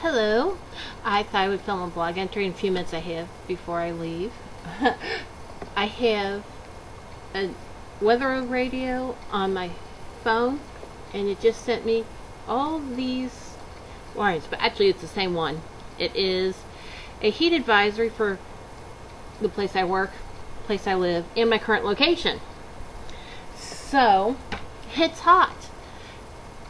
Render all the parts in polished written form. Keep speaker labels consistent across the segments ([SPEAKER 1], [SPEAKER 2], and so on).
[SPEAKER 1] Hello. I thought I would film a blog entry in a few minutes I have before I leave. I have a weather radio on my phone, and it just sent me all these warnings, but actually it's the same one. It is a heat advisory for the place I work, place I live, and my current location. So, it's hot.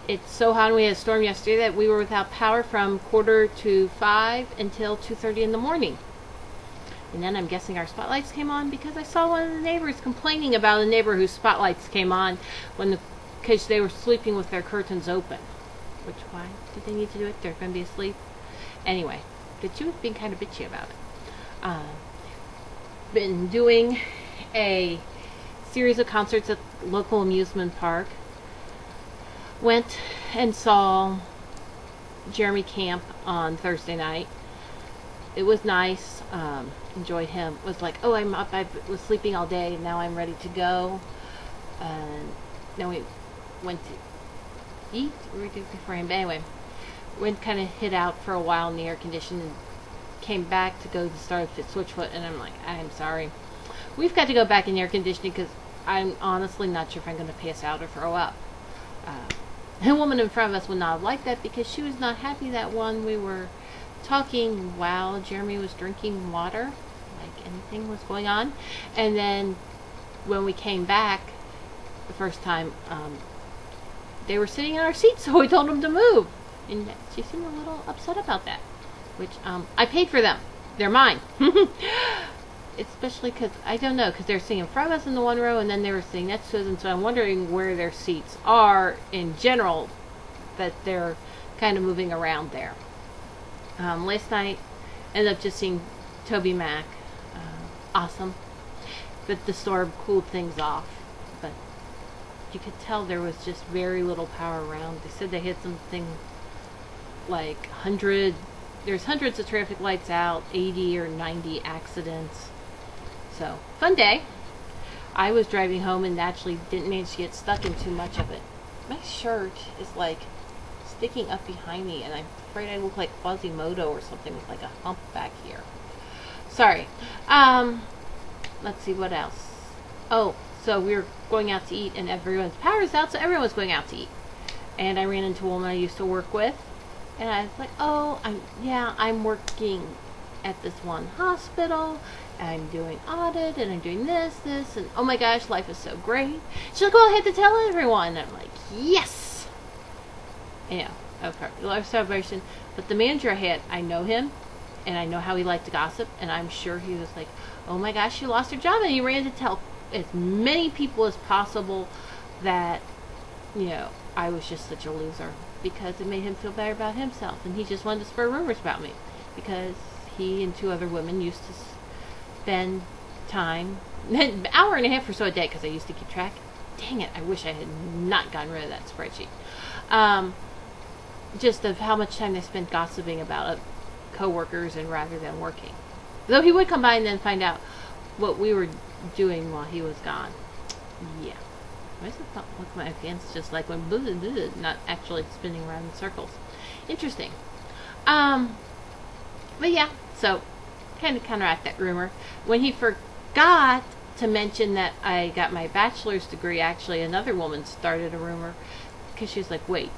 [SPEAKER 1] It's so hot, and we had a storm yesterday that we were without power from 4:45 until 2:30 in the morning. And then I'm guessing our spotlights came on because I saw one of the neighbors complaining about a neighbor whose spotlights came on because they were sleeping with their curtains open. Which, why did they need to do it? They're going to be asleep. Anyway, but she was being kind of bitchy about it. Been doing a series of concerts at local amusement park. Went and saw Jeremy Camp on Thursday night. It was nice. Enjoyed him. Was like, oh, I'm up. I was sleeping all day. Now I'm ready to go. And then we went to eat. We did before him. But anyway, went kind of hid out for a while in the air conditioning. Came back to go to start at Switchfoot, and I'm like, I'm sorry. We've got to go back in air conditioning because I'm honestly not sure if I'm going to pass out or throw up. The woman in front of us would not have liked that because she was not happy that we were talking while Jeremy was drinking water, like anything was going on. And then when we came back the first time, they were sitting in our seats, so we told them to move. And she seemed a little upset about that, which I paid for them. They're mine. Especially because, I don't know, because they're sitting in front of us in the one row, and then they were sitting next to us, and so I'm wondering where their seats are in general, that they're kind of moving around there. Last night, ended up just seeing Toby Mac. Awesome. But the storm cooled things off. But you could tell there was just very little power around. They said they hit something like there's hundreds of traffic lights out, 80 or 90 accidents. So, fun day. I was driving home and actually didn't manage to get stuck in too much of it. My shirt is like sticking up behind me, and I'm afraid I look like Quasimodo or something with like a hump back here. Sorry. Let's see what else. Oh, so we were going out to eat, and everyone's power's out, so everyone was going out to eat. And I ran into a woman I used to work with, and I was like, oh, I'm working at this one hospital. I'm doing audit, and I'm doing this, and oh my gosh, life is so great. She's like, well, I had to tell everyone. And I'm like, yes! Yeah, okay, life celebration. But the manager I had, I know him, and I know how he liked to gossip, and I'm sure he was like, oh my gosh, she lost her job, and he ran to tell as many people as possible that, I was just such a loser, because it made him feel better about himself, and he just wanted to spur rumors about me, because he and two other women used to spend time, an hour and a half or so a day, because I used to keep track. Dang it, I wish I had not gotten rid of that spreadsheet. Just of how much time they spent gossiping about co-workers and rather than working. Though he would come by and then find out what we were doing while he was gone. Yeah. Why does it not look at my hands just like when not actually spinning around in circles? Interesting. But yeah, so kind of counteract that rumor. When he forgot to mention that I got my bachelor's degree, actually another woman started a rumor because she was like, wait,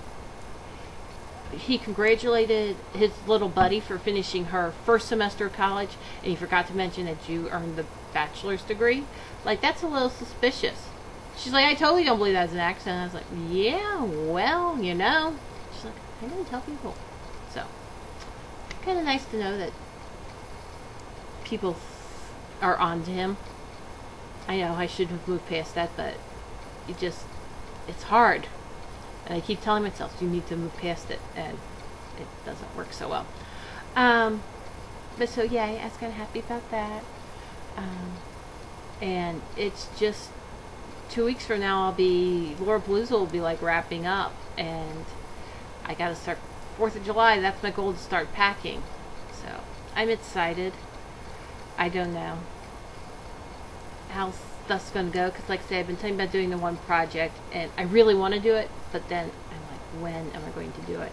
[SPEAKER 1] he congratulated his little buddy for finishing her first semester of college, and he forgot to mention that you earned the bachelor's degree. Like, that's a little suspicious. She's like, I totally don't believe that's an accident. I was like, yeah, well, She's like, I didn't tell people. So, kind of nice to know that people are on to him. I know I should have moved past that, but it's hard. And I keep telling myself, you need to move past it, and it doesn't work so well. But so, yeah, I was kind of happy about that. And it's just 2 weeks from now, Lollapalooza will be like wrapping up, and I gotta start 4th of July. That's my goal, to start packing. So I'm excited. I don't know how stuff's gonna go, because like I said, I've been talking about doing the one project, and I really want to do it, but then I'm like, when am I going to do it?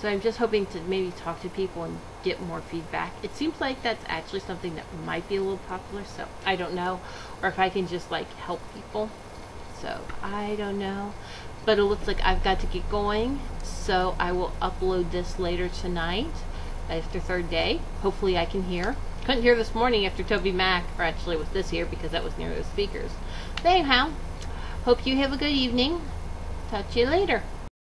[SPEAKER 1] So I'm just hoping to maybe talk to people and get more feedback. It seems like that's actually something that might be a little popular, so I don't know. Or if I can just like help people. So I don't know. But it looks like I've got to get going. So I will upload this later tonight after third day. Hopefully I can hear. Couldn't hear this morning after Toby Mac, or actually with this here because that was near those speakers. But anyhow, hope you have a good evening. Talk to you later.